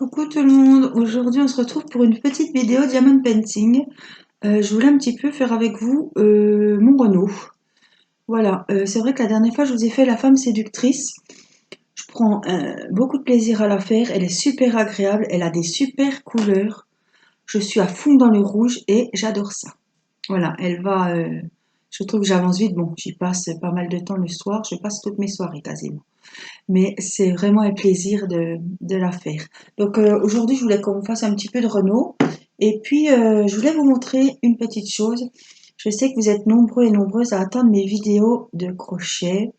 Coucou tout le monde, aujourd'hui on se retrouve pour une petite vidéo Diamond Painting. Je voulais un petit peu faire avec vous mon Renault. Voilà, c'est vrai que la dernière fois je vous ai fait la femme séductrice. Je prends beaucoup de plaisir à la faire, elle est super agréable, elle a des super couleurs. Je suis à fond dans le rouge et j'adore ça. Voilà, je trouve que j'avance vite, bon j'y passe pas mal de temps le soir, je passe toutes mes soirées quasiment. Mais c'est vraiment un plaisir de la faire. Donc aujourd'hui, je voulais qu'on fasse un petit peu de Renault. Et puis, je voulais vous montrer une petite chose. Je sais que vous êtes nombreux et nombreuses à attendre mes vidéos de crochet.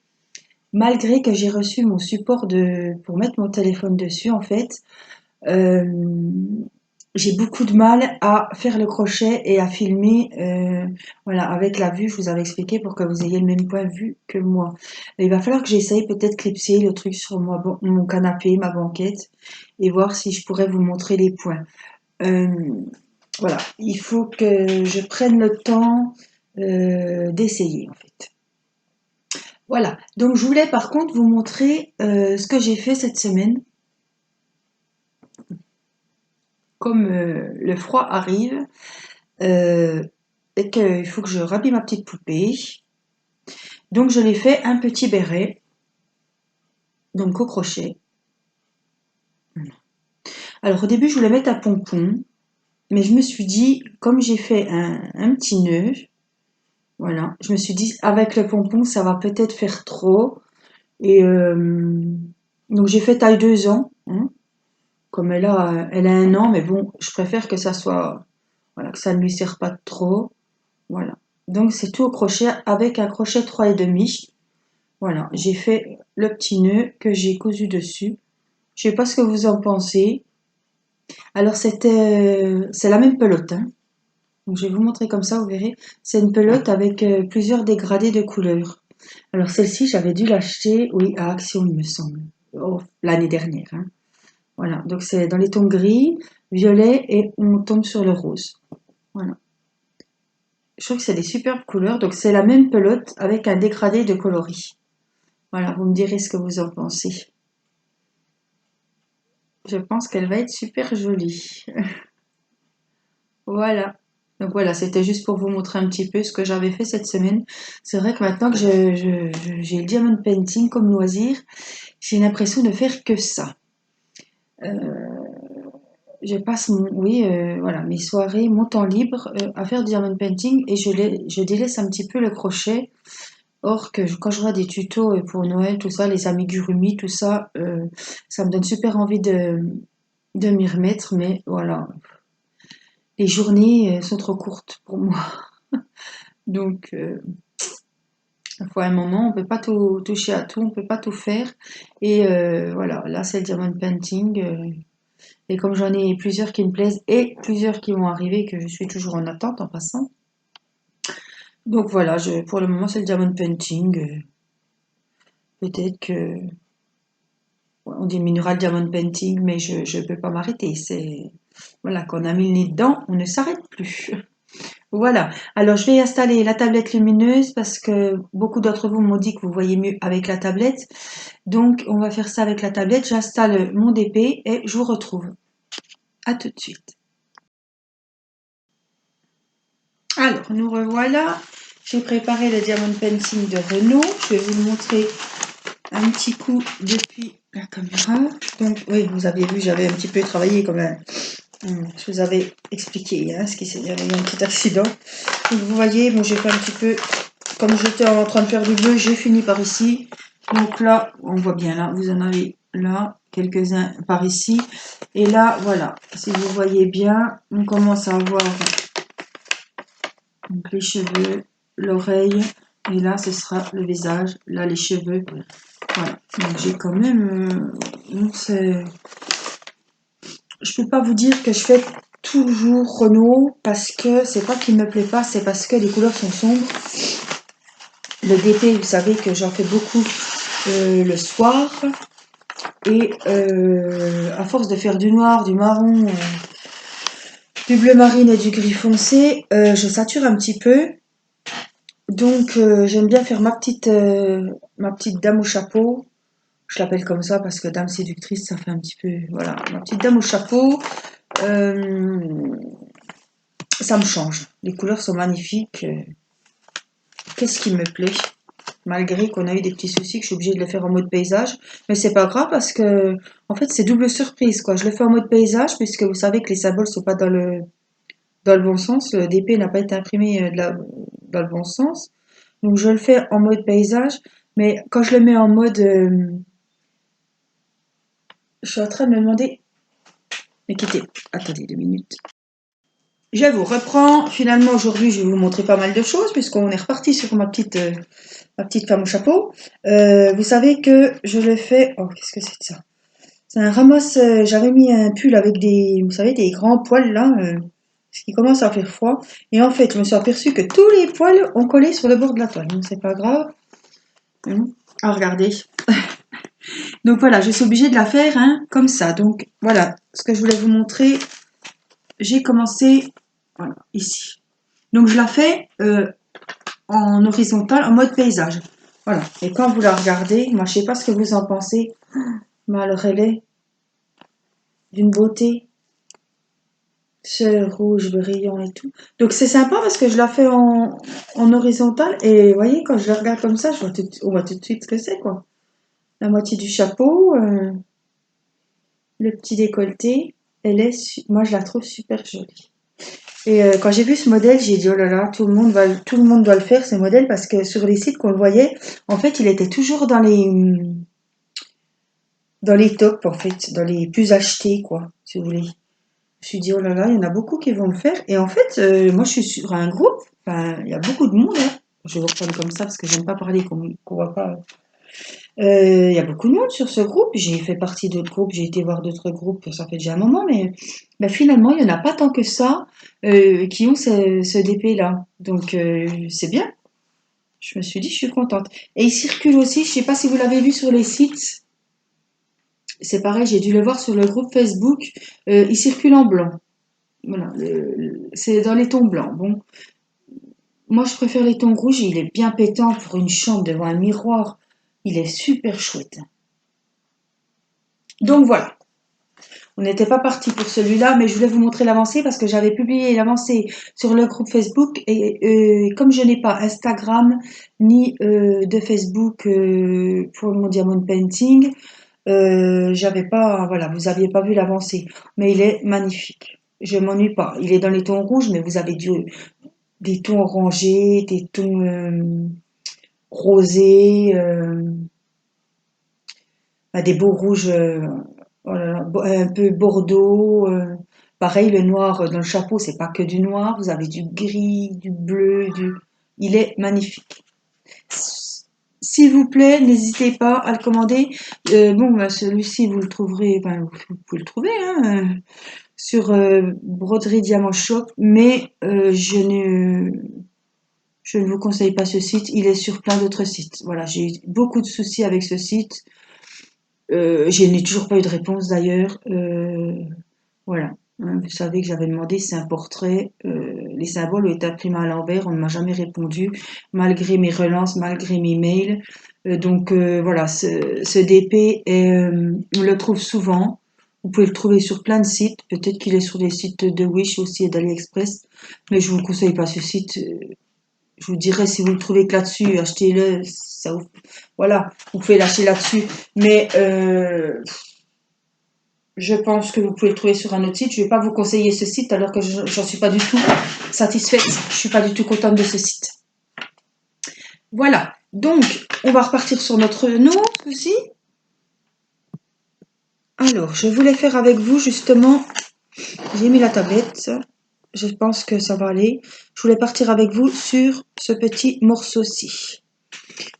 Malgré que j'ai reçu mon support pour mettre mon téléphone dessus, en fait, euh, j'ai beaucoup de mal à faire le crochet et à filmer. Voilà, avec la vue, je vous avais expliqué pour que vous ayez le même point de vue que moi. Il va falloir que j'essaye peut-être clipser le truc sur mon canapé, ma banquette, et voir si je pourrais vous montrer les points. Euh, voilà, il faut que je prenne le temps d'essayer en fait. Voilà, donc je voulais par contre vous montrer ce que j'ai fait cette semaine. Comme le froid arrive, euh, et qu'il faut que je rhabille ma petite poupée. Donc je l'ai fait un petit béret, donc au crochet. Alors au début je voulais mettre un pompon, mais je me suis dit, comme j'ai fait un petit nœud, voilà, je me suis dit avec le pompon ça va peut-être faire trop. Et donc j'ai fait taille 2 ans, hein, comme elle a 1 an, mais bon, je préfère que ça soit, voilà, que ça ne lui serre pas trop. Voilà. Donc c'est tout au crochet avec un crochet 3,5. Voilà, j'ai fait le petit nœud que j'ai cousu dessus. Je sais pas ce que vous en pensez. Alors c'est la même pelote, hein. Donc je vais vous montrer comme ça, vous verrez. C'est une pelote avec plusieurs dégradés de couleurs. Alors celle-ci, j'avais dû l'acheter, oui, à Action, il me semble. Oh, l'année dernière, hein. Voilà, donc c'est dans les tons gris, violet et on tombe sur le rose. Voilà. Je trouve que c'est des superbes couleurs. Donc c'est la même pelote avec un dégradé de coloris. Voilà, vous me direz ce que vous en pensez. Je pense qu'elle va être super jolie. Voilà. Donc voilà, c'était juste pour vous montrer un petit peu ce que j'avais fait cette semaine. C'est vrai que maintenant que j'ai le diamond painting comme loisir, j'ai l'impression de faire que ça. Euh, je passe voilà, mes soirées, mon temps libre à faire du diamond painting et je délaisse un petit peu le crochet. Or que quand je vois des tutos pour Noël, tout ça, les amigurumi, tout ça, ça me donne super envie de m'y remettre, mais voilà, les journées sont trop courtes pour moi. Donc, il faut un moment, on peut pas tout toucher à tout, on peut pas tout faire. Et voilà, là c'est le diamond painting. Et comme j'en ai plusieurs qui me plaisent et plusieurs qui vont arriver, que je suis toujours en attente en passant. Donc voilà, pour le moment c'est le diamond painting. Peut-être que on diminuera le diamond painting, mais je ne peux pas m'arrêter. Voilà, quand on a mis le nez dedans, on ne s'arrête plus. Voilà. Alors, je vais installer la tablette lumineuse parce que beaucoup d'entre vous m'ont dit que vous voyez mieux avec la tablette. Donc, on va faire ça avec la tablette. J'installe mon DP et je vous retrouve. À tout de suite. Alors, nous revoilà. J'ai préparé le diamond painting de Renault. Je vais vous le montrer un petit coup depuis la caméra. Donc, oui, vous aviez vu, j'avais un petit peu travaillé comme un. Je vous avais expliqué hein, il y avait eu un petit accident. Donc vous voyez, bon, j'ai fait un petit peu, comme j'étais en train de faire du bleu, j'ai fini par ici. Donc là, on voit bien là, vous en avez là, quelques-uns par ici. Et là, voilà, si vous voyez bien, on commence à avoir donc, les cheveux, l'oreille. Et là, ce sera le visage, là, les cheveux. Voilà, donc j'ai quand même... je peux pas vous dire que je fais toujours Renault parce que c'est pas qu'il me plaît pas, c'est parce que les couleurs sont sombres. Le DP, vous savez que j'en fais beaucoup le soir et à force de faire du noir, du marron, du bleu marine et du gris foncé, je sature un petit peu. Donc j'aime bien faire ma petite dame au chapeau. Je l'appelle comme ça parce que dame séductrice, ça fait un petit peu... Voilà, ma petite dame au chapeau. Ça me change. Les couleurs sont magnifiques. Qu'est-ce qui me plaît? Malgré qu'on a eu des petits soucis, que je suis obligée de le faire en mode paysage. Mais c'est pas grave parce que, en fait, c'est double surprise, quoi. Je le fais en mode paysage puisque vous savez que les symboles sont pas dans le bon sens. Le DP n'a pas été imprimé dans le bon sens. Donc, je le fais en mode paysage. Mais quand je le mets en mode... je suis en train de me demander... Mais quittez. Attendez 2 minutes. Je vous reprends. Finalement, aujourd'hui, je vais vous montrer pas mal de choses puisqu'on est reparti sur ma petite femme au chapeau. Vous savez que je le fais... Oh, qu'est-ce que c'est que ça? C'est un ramasse... j'avais mis un pull avec des... Vous savez, des grands poils là, parce qu'il commence à faire froid. Et en fait, je me suis aperçue que tous les poils ont collé sur le bord de la toile. Donc, c'est pas grave. Ah, regardez. Donc, voilà, je suis obligée de la faire hein, comme ça. Donc, voilà, ce que je voulais vous montrer. J'ai commencé... Voilà, ici. Donc, je la fais en horizontal, en mode paysage. Voilà. Et quand vous la regardez, moi, je sais pas ce que vous en pensez. Mais alors, elle est d'une beauté. Ce rouge brillant et tout. Donc c'est sympa parce que je la fais en horizontal et vous voyez quand je la regarde comme ça, on voit tout de suite ce que c'est quoi. La moitié du chapeau, le petit décolleté, moi je la trouve super jolie. Et quand j'ai vu ce modèle, j'ai dit oh là là, tout le monde doit le faire ce modèle parce que sur les sites qu'on le voyait, en fait il était toujours dans les tops en fait, dans les plus achetés quoi, si vous voulez. Je me suis dit, oh là là, il y en a beaucoup qui vont le faire. Et en fait, moi, je suis sur un groupe. Enfin, il y a beaucoup de monde. Hein. Je vais vous reprendre comme ça parce que j'aime pas parler qu'on voit pas. Il y a beaucoup de monde sur ce groupe. J'ai fait partie d'autres groupes. J'ai été voir d'autres groupes. Ça fait déjà un moment. Mais finalement, il n'y en a pas tant que ça qui ont ce DP-là. Donc, c'est bien. Je me suis dit, je suis contente. Et il circule aussi. Je sais pas si vous l'avez vu sur les sites. C'est pareil, j'ai dû le voir sur le groupe Facebook. Il circule en blanc. Voilà, c'est dans les tons blancs. Bon, moi je préfère les tons rouges, il est bien pétant pour une chambre devant un miroir. Il est super chouette. Donc voilà, on n'était pas parti pour celui-là, mais je voulais vous montrer l'avancée parce que j'avais publié l'avancée sur le groupe Facebook et comme je n'ai pas Instagram ni de Facebook pour mon diamond painting, j'avais pas, voilà, vous aviez pas vu l'avancée, mais il est magnifique. Je m'ennuie pas. Il est dans les tons rouges, mais vous avez des tons orangés, des tons rosés, des beaux rouges, oh là là, un peu bordeaux. Pareil, le noir dans le chapeau, c'est pas que du noir. Vous avez du gris, du bleu, Il est magnifique. S'il vous plaît, n'hésitez pas à le commander. Celui-ci, vous le trouverez, vous pouvez le trouver hein, sur Broderie Diamant Shop, mais je ne vous conseille pas ce site, il est sur plein d'autres sites. Voilà, j'ai eu beaucoup de soucis avec ce site. Je n'ai toujours pas eu de réponse d'ailleurs. Voilà. Hein, vous savez que j'avais demandé si c'est un portrait. Les symboles ont été imprimés à l'envers. On ne m'a jamais répondu, malgré mes relances, malgré mes mails. Voilà, ce DP, on le trouve souvent. Vous pouvez le trouver sur plein de sites. Peut-être qu'il est sur les sites de Wish aussi et d'AliExpress. Mais je ne vous conseille pas ce site. Je vous dirais, si vous le trouvez que là-dessus, achetez-le. Voilà, vous pouvez lâcher là-dessus. Mais je pense que vous pouvez le trouver sur un autre site. Je ne vais pas vous conseiller ce site alors que j'en suis pas du tout satisfaite. Je suis pas du tout contente de ce site. Voilà. Donc, on va repartir sur notre nom aussi. Alors, je voulais faire avec vous justement. J'ai mis la tablette. Je pense que ça va aller. Je voulais partir avec vous sur ce petit morceau-ci.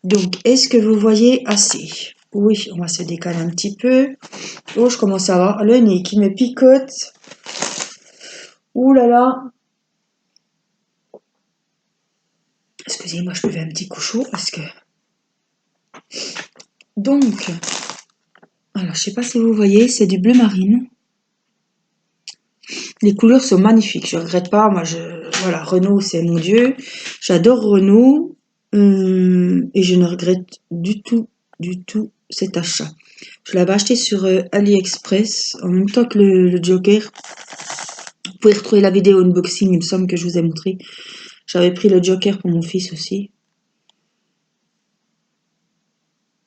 Donc, est-ce que vous voyez assez? Oui, on va se décaler un petit peu. Oh, je commence à avoir le nez qui me picote. Ouh là là. Excusez-moi, je buvais un petit coup chaud parce que... Donc, alors, je sais pas si vous voyez, c'est du bleu marine. Les couleurs sont magnifiques, je regrette pas. Moi, voilà, Renault, c'est mon dieu. J'adore Renault et je ne regrette du tout du tout cet achat. Je l'avais acheté sur AliExpress en même temps que le Joker. Vous pouvez retrouver la vidéo unboxing, il me semble que je vous ai montré. J'avais pris le Joker pour mon fils aussi.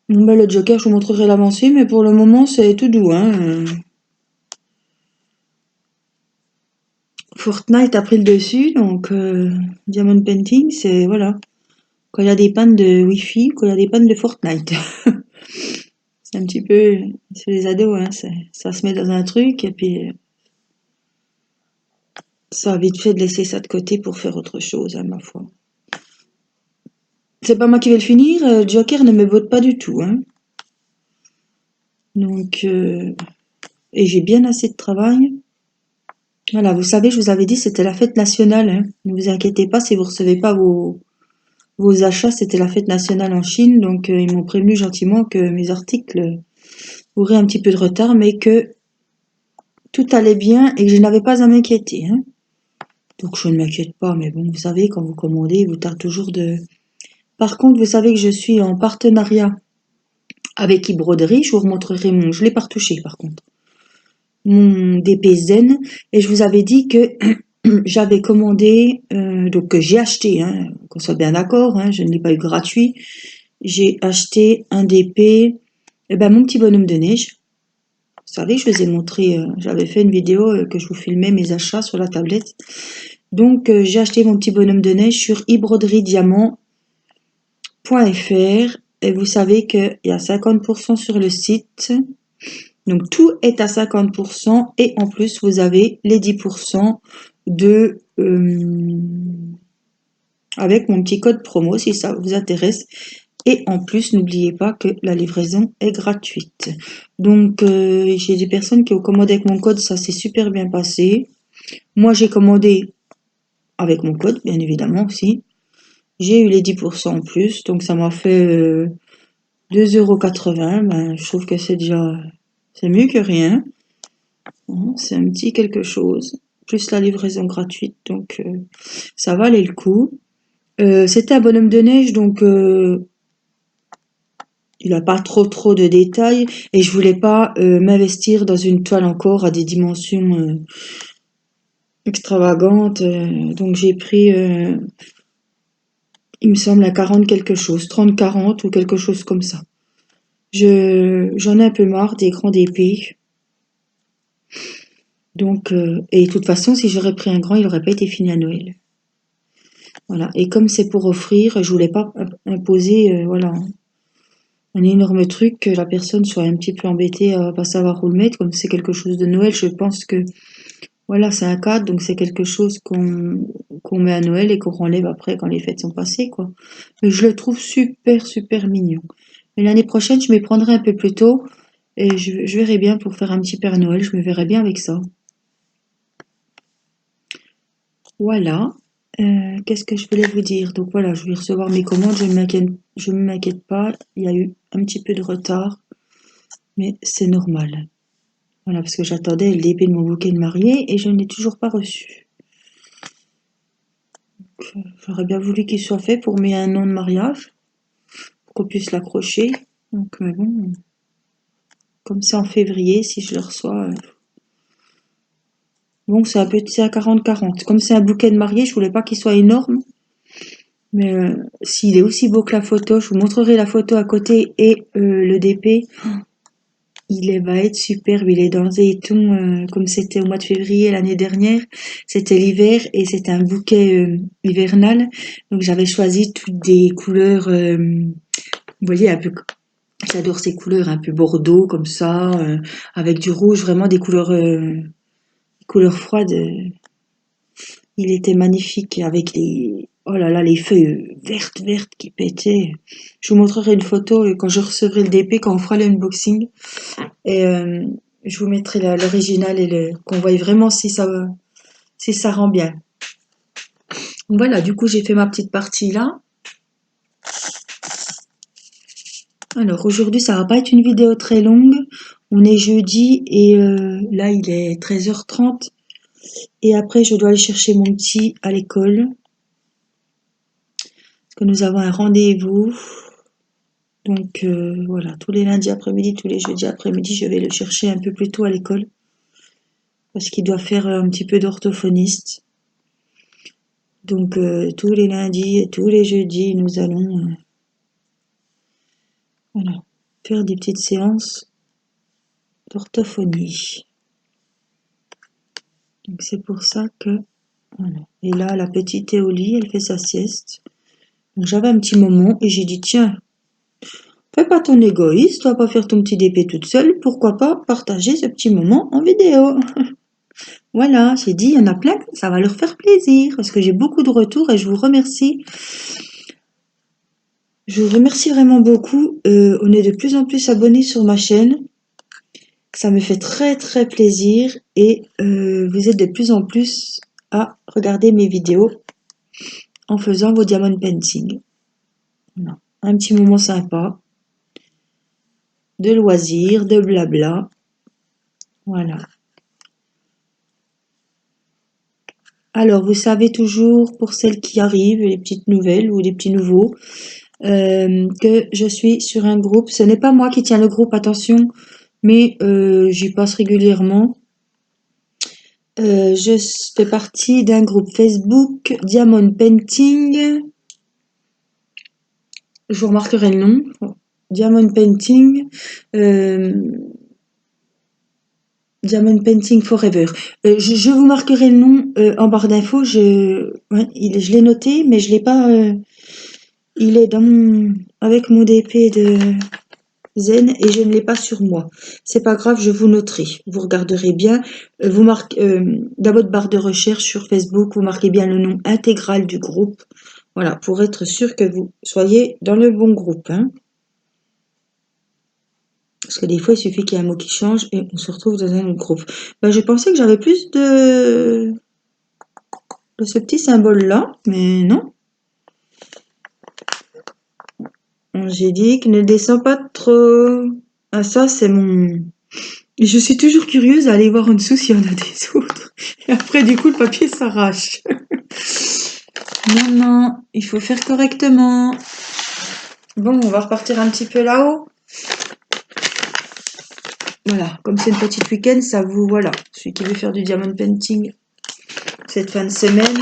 Bon, ben, le Joker, je vous montrerai l'avancée, mais pour le moment, c'est tout doux. Hein. Fortnite a pris le dessus, donc Diamond Painting, c'est voilà. Quand il y a des pannes de Wi-Fi, quand il y a des pannes de Fortnite. C'est un petit peu, c'est les ados, hein, ça se met dans un truc et puis ça a vite fait de laisser ça de côté pour faire autre chose, hein, ma foi. C'est pas moi qui vais le finir, Joker ne me botte pas du tout, hein. Donc, et j'ai bien assez de travail. Voilà, vous savez, je vous avais dit, c'était la fête nationale, hein. Ne vous inquiétez pas si vous recevez pas vos achats, c'était la fête nationale en Chine, donc ils m'ont prévenu gentiment que mes articles auraient un petit peu de retard, mais que tout allait bien et que je n'avais pas à m'inquiéter, hein. Donc je ne m'inquiète pas, mais bon, vous savez, quand vous commandez, il vous tarde toujours de... Par contre, vous savez que je suis en partenariat avec eBroderie, je vous remontrerai mon... Je l'ai pas retouché par contre. Mon DP Zen, et je vous avais dit que j'avais commandé, donc que j'ai acheté, hein, qu'on soit bien d'accord, hein, je ne l'ai pas eu gratuit, j'ai acheté un DP, eh ben, mon petit bonhomme de neige. Vous savez, je vous ai montré, j'avais fait une vidéo que je vous filmais mes achats sur la tablette. Donc, j'ai acheté mon petit bonhomme de neige sur ebroderiediamant.fr et vous savez qu'il y a 50% sur le site. Donc, tout est à 50% et en plus, vous avez les 10% de... avec mon petit code promo si ça vous intéresse. Et en plus, n'oubliez pas que la livraison est gratuite. Donc, j'ai des personnes qui ont commandé avec mon code, ça s'est super bien passé. Moi, j'ai commandé avec mon code, bien évidemment aussi. J'ai eu les 10% en plus, donc ça m'a fait 2,80 €. Ben, je trouve que c'est déjà, c'est mieux que rien. C'est un petit quelque chose. Plus la livraison gratuite, donc ça valait le coup. C'était un bonhomme de neige, donc il n'a pas trop de détails et je voulais pas m'investir dans une toile encore à des dimensions extravagantes. Donc j'ai pris, il me semble, à 40 quelque chose, 30-40 ou quelque chose comme ça. J'en ai un peu marre des grands épées. Donc, et de toute façon, si j'aurais pris un grand, il n'aurait pas été fini à Noël. Voilà. Et comme c'est pour offrir, je voulais pas imposer, voilà, un énorme truc, que la personne soit un petit peu embêtée à pas savoir où le mettre. Comme c'est quelque chose de Noël, je pense que, voilà, c'est un cadre, donc c'est quelque chose qu'on met à Noël et qu'on renlève après quand les fêtes sont passées, quoi. Mais je le trouve super mignon. Mais l'année prochaine, je m'y prendrai un peu plus tôt et je verrai bien pour faire un petit Père Noël, je me verrai bien avec ça. Voilà. Qu'est-ce que je voulais vous dire? Donc voilà, je vais recevoir mes commandes, je ne m'inquiète pas. Il y a eu un petit peu de retard, mais c'est normal. Voilà, parce que j'attendais le début de mon bouquet de mariée et je ne l'ai toujours pas reçu. J'aurais bien voulu qu'il soit fait pour mes 1 an de mariage, pour qu'on puisse l'accrocher. Donc bon, comme c'est en février, si je le reçois... Bon, c'est à 40-40. Comme c'est un bouquet de mariée, je voulais pas qu'il soit énorme. Mais s'il est aussi beau que la photo, je vous montrerai la photo à côté et le DP. Va être superbe, il est dans le zéton comme c'était au mois de février l'année dernière. C'était l'hiver et c'était un bouquet hivernal. Donc j'avais choisi toutes des couleurs, vous voyez, un peu, j'adore ces couleurs un peu bordeaux comme ça, avec du rouge, vraiment des couleurs froides. Il était magnifique avec oh là là, les feuilles vertes qui pétaient. Je vous montrerai une photo quand je recevrai le DP, quand on fera l'unboxing. Et je vous mettrai l'original et qu'on voit vraiment si ça rend bien. Donc voilà, du coup j'ai fait ma petite partie là. Alors aujourd'hui ça va pas être une vidéo très longue. On est jeudi et là il est 13h30. Et après je dois aller chercher mon petit à l'école. Parce que nous avons un rendez-vous. Donc voilà, tous les lundis après-midi, tous les jeudis après-midi, je vais le chercher un peu plus tôt à l'école parce qu'il doit faire un petit peu d'orthophoniste. Donc tous les lundis et tous les jeudis, nous allons voilà, faire des petites séances d'orthophonie. Donc c'est pour ça que voilà. Et là, la petite est au lit, elle fait sa sieste. Donc j'avais un petit moment et j'ai dit tiens, fais pas ton égoïste, tu vas pas faire ton petit DP toute seule, pourquoi pas partager ce petit moment en vidéo. Voilà, j'ai dit, il y en a plein, ça va leur faire plaisir, parce que j'ai beaucoup de retours et je vous remercie. Je vous remercie vraiment beaucoup. On est de plus en plus abonnés sur ma chaîne. Ça me fait très très plaisir et vous êtes de plus en plus à regarder mes vidéos en faisant vos diamond painting. Voilà. Un petit moment sympa, de loisirs, de blabla. Voilà. Alors, vous savez toujours, pour celles qui arrivent, les petites nouvelles ou les petits nouveaux, que je suis sur un groupe. Ce n'est pas moi qui tiens le groupe, attention, mais j'y passe régulièrement. Je fais partie d'un groupe Facebook, Diamond Painting. Je vous remarquerai le nom. Diamond Painting. Diamond Painting Forever. Je vous marquerai le nom en barre d'infos. Je l'ai noté, mais je l'ai pas. Il est avec mon DP de Zen et je ne l'ai pas sur moi. C'est pas grave, je vous noterai. Vous regarderez bien. Vous marquez dans votre barre de recherche sur Facebook, vous marquez bien le nom intégral du groupe. Voilà, pour être sûr que vous soyez dans le bon groupe. Hein. Parce que des fois, il suffit qu'il y ait un mot qui change et on se retrouve dans un autre groupe. Ben, je pensais que j'avais plus de ce petit symbole-là, mais non. Angélique, ne descends pas trop. Ah, ça, c'est mon... Et je suis toujours curieuse à aller voir en dessous s'il y en a des autres. Et après, du coup, le papier s'arrache. Non, non, il faut faire correctement. Bon, on va repartir un petit peu là-haut. Voilà, comme c'est une petite week-end, ça vous... Voilà, celui qui veut faire du diamond painting cette fin de semaine,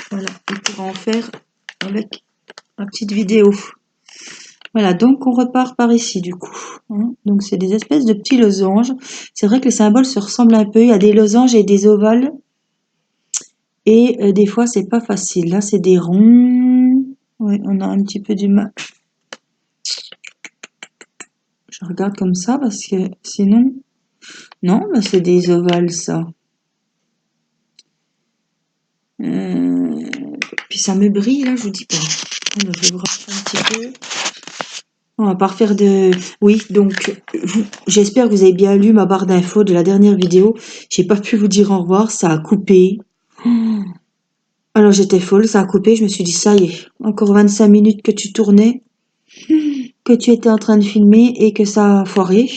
voilà, il pourra en faire avec ma petite vidéo. Voilà, donc on repart par ici du coup. Hein. Donc c'est des espèces de petits losanges. C'est vrai que les symboles se ressemblent un peu. Il y a des losanges et des ovales. Et des fois, c'est pas facile. Là, c'est des ronds. Ouais, on a un petit peu du mal. Je regarde comme ça parce que sinon... Non, bah, c'est des ovales, ça. Puis ça me brille, là, je vous dis pas. Alors, je vais vous rappeler un petit peu. On va pas refaire de... Oui, donc, j'espère que vous avez bien lu ma barre d'infos de la dernière vidéo. J'ai pas pu vous dire au revoir, ça a coupé. Alors j'étais folle, ça a coupé, je me suis dit, ça y est, encore 25 minutes que tu tournais, que tu étais en train de filmer et que ça a foiré.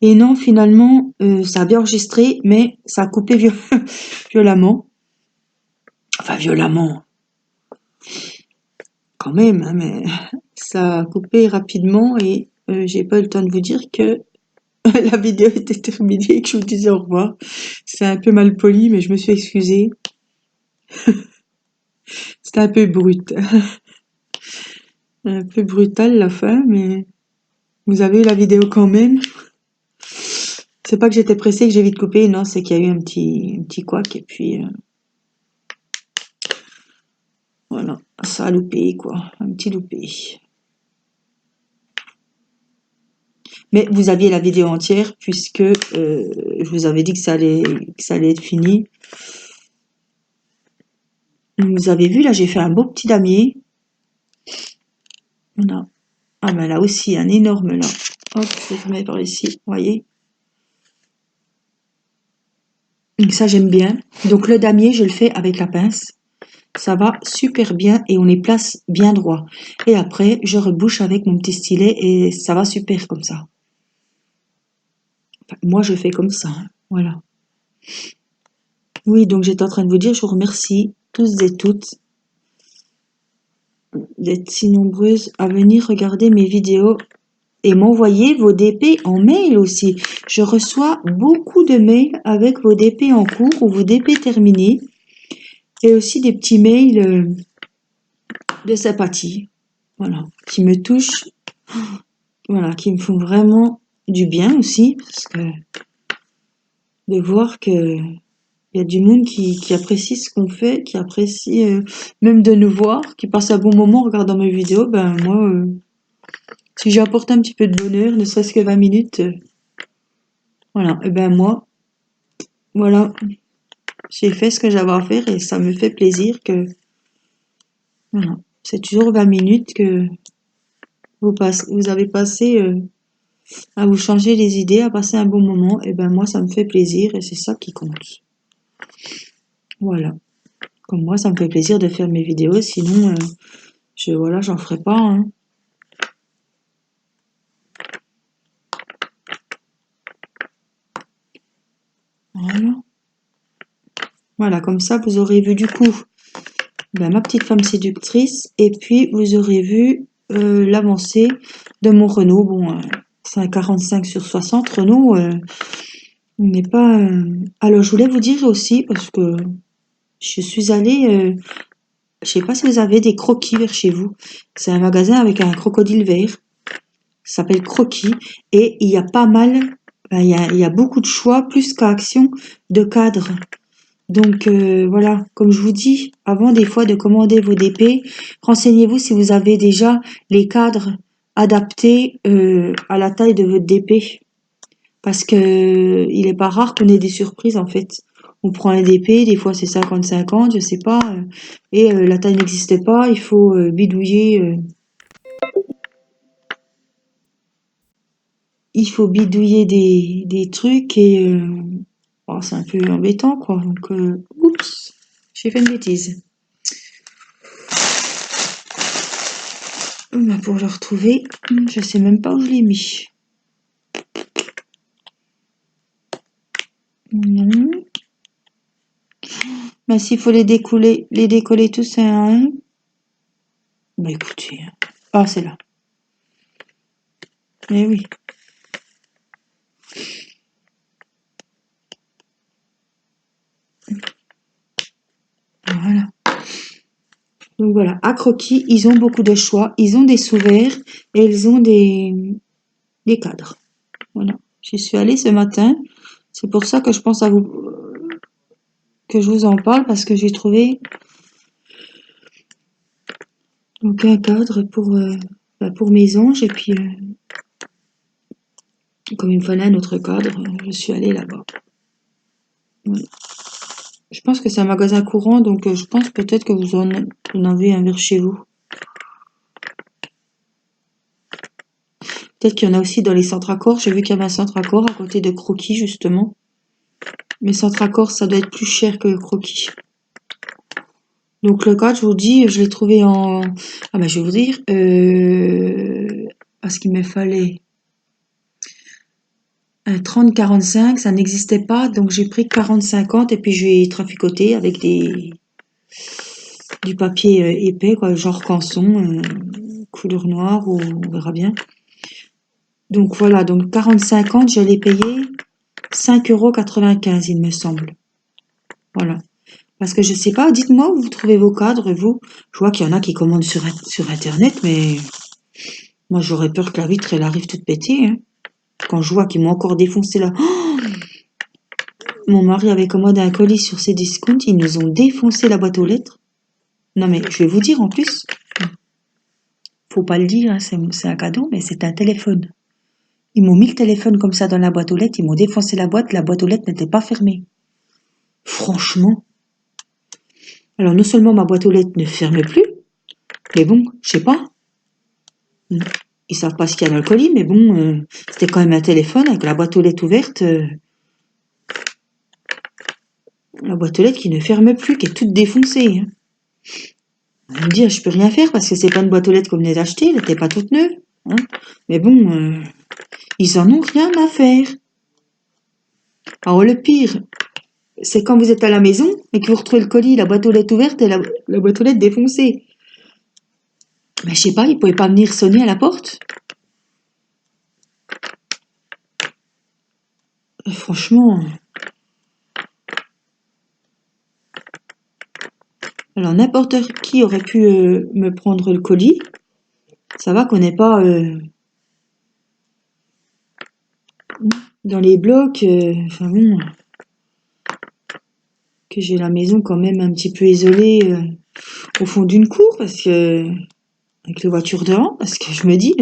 Et non, finalement, ça a bien enregistré, mais ça a coupé violemment. Enfin, violemment, quand même, hein, mais ça a coupé rapidement et j'ai pas eu le temps de vous dire que la vidéo était terminée et que je vous disais au revoir. C'est un peu mal poli, mais je me suis excusée. C'était un peu brut. Un peu brutal la fin, mais vous avez eu la vidéo quand même. C'est pas que j'étais pressée, que j'ai vite coupé, non, c'est qu'il y a eu un petit couac et puis voilà, ça a loupé quoi, un petit loupé. Mais vous aviez la vidéo entière puisque je vous avais dit que ça allait être fini. Vous avez vu, là, j'ai fait un beau petit damier. Voilà. Ah, ben là aussi, un énorme, là. Hop, je le mets par ici, vous voyez. Donc ça, j'aime bien. Donc le damier, je le fais avec la pince. Ça va super bien et on les place bien droit. Et après, je rebouche avec mon petit stylet et ça va super comme ça. Enfin, moi, je fais comme ça. Hein. Voilà. Oui, donc j'étais en train de vous dire, je vous remercie tous et toutes d'être si nombreuses à venir regarder mes vidéos et m'envoyer vos DP en mail aussi. Je reçois beaucoup de mails avec vos DP en cours ou vos DP terminés et aussi des petits mails de sympathie, voilà, qui me touchent, voilà, qui me font vraiment du bien aussi, parce que de voir que il y a du monde qui apprécie ce qu'on fait, qui apprécie même de nous voir, qui passe un bon moment en regardant mes vidéos, ben moi, si j'apporte un petit peu de bonheur, ne serait-ce que 20 minutes, voilà, et ben moi, voilà, j'ai fait ce que j'avais à faire et ça me fait plaisir que, voilà, c'est toujours 20 minutes que vous avez passé à vous changer les idées, à passer un bon moment, et ben moi, ça me fait plaisir et c'est ça qui compte. Voilà. Comme moi, ça me fait plaisir de faire mes vidéos, sinon, voilà, j'en ferai pas, hein. Voilà. Voilà, comme ça, vous aurez vu du coup ben, ma petite femme séductrice et puis vous aurez vu l'avancée de mon Renault. Bon, c'est un 45/60 Renault. On n'est pas. Alors, je voulais vous dire aussi, parce que je suis allée. Je sais pas si vous avez des croquis vers chez vous. C'est un magasin avec un crocodile vert. Ça s'appelle Croquis. Et il y a pas mal. Ben, il y a beaucoup de choix, plus qu'à Action, de cadres. Donc voilà, comme je vous dis, avant des fois de commander vos DP, renseignez-vous si vous avez déjà les cadres adaptés à la taille de votre DP. Parce que il est pas rare qu'on ait des surprises en fait. On prend un DP, des fois c'est 50-50, je sais pas, et la taille n'existe pas, il faut bidouiller des trucs et oh, c'est un peu embêtant quoi. Donc oups, j'ai fait une bêtise. Pour le retrouver, je sais même pas où je l'ai mis. Non. Mais s'il faut les décoller tous à un. Bah écoutez. Ah, c'est là. Mais oui. Voilà. Donc voilà, à Croquis, ils ont beaucoup de choix. Ils ont des sous-verts et ils ont des cadres. Voilà. J'y suis allée ce matin. C'est pour ça que je pense à vous, que je vous en parle parce que j'ai trouvé donc un cadre pour mes anges et puis comme il me fallait un autre cadre, je suis allée là-bas. Voilà. Je pense que c'est un magasin courant, donc je pense peut-être que vous en avez un vers chez vous. Peut-être qu'il y en a aussi dans les centres accords. J'ai vu qu'il y avait un centre accord à côté de Croquis, justement. Mais centre accord, ça doit être plus cher que Croquis. Donc le cadre, je vous dis, je l'ai trouvé en... Ah ben je vais vous dire, parce qu'il me fallait un 30-45, ça n'existait pas, donc j'ai pris 40-50 et puis je vais traficoter avec du papier épais, quoi, genre canson, couleur noire, ou on verra bien. Donc voilà, donc 40-50, je l'ai payé 5,95 €, il me semble. Voilà. Parce que je sais pas, dites-moi où vous trouvez vos cadres, vous. Je vois qu'il y en a qui commandent sur Internet, mais moi j'aurais peur que la vitre elle arrive toute pétée, hein. Quand je vois qu'ils m'ont encore défoncé là. Oh, mon mari avait commandé un colis sur Cdiscount, ils nous ont défoncé la boîte aux lettres. Non mais je vais vous dire en plus, faut pas le dire, hein, c'est un cadeau, mais c'est un téléphone. Ils m'ont mis le téléphone comme ça dans la boîte aux lettres, ils m'ont défoncé la boîte aux lettres n'était pas fermée. Franchement. Alors non seulement ma boîte aux lettres ne ferme plus, mais bon, je sais pas. Ils savent pas ce qu'il y a dans le colis, mais bon, c'était quand même un téléphone avec la boîte aux lettres ouverte. La boîte aux lettres qui ne ferme plus, qui est toute défoncée, hein. On va me dire, je peux rien faire parce que c'est pas une boîte aux lettres qu'on venait d'acheter, elle n'était pas toute neuve, hein. Mais bon, ils en ont rien à faire. Alors le pire, c'est quand vous êtes à la maison et que vous retrouvez le colis, la boîte aux lettres ouverte et la boîte aux lettres défoncée. Mais je sais pas, il pouvait pas venir sonner à la porte? Franchement. Alors n'importe qui aurait pu me prendre le colis. Ça va qu'on n'est pas dans les blocs. Enfin bon, que j'ai la maison quand même un petit peu isolée au fond d'une cour parce que avec les voitures devant, parce que je me dis,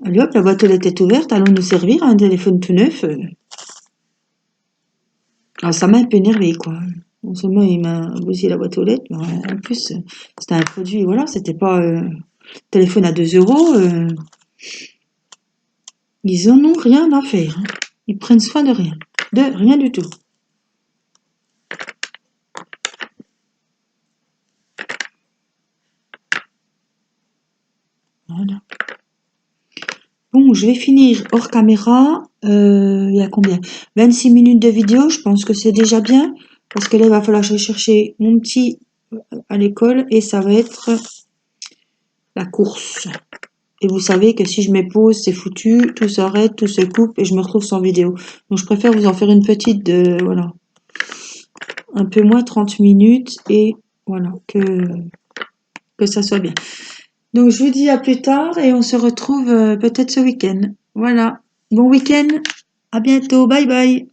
allez hop, la boîte aux lettres est ouverte, allons nous servir un téléphone tout neuf. Alors ça m'a un peu énervé quoi. Non seulement il m'a bousillé la boîte aux lettres, mais en plus c'était un produit, voilà, c'était pas téléphone à 2 euros. Ils en ont rien à faire. Hein. Ils prennent soin de rien. De rien du tout. Voilà. Bon, je vais finir hors caméra. Il y a combien? 26 minutes de vidéo, je pense que c'est déjà bien. Parce que là, il va falloir que j'aille chercher mon petit à l'école et ça va être la course. Et vous savez que si je mets pause, c'est foutu, tout s'arrête, tout se coupe et je me retrouve sans vidéo. Donc je préfère vous en faire une petite de, voilà, un peu moins 30 minutes et voilà, que ça soit bien. Donc je vous dis à plus tard et on se retrouve peut-être ce week-end. Voilà. Bon week-end. À bientôt. Bye bye.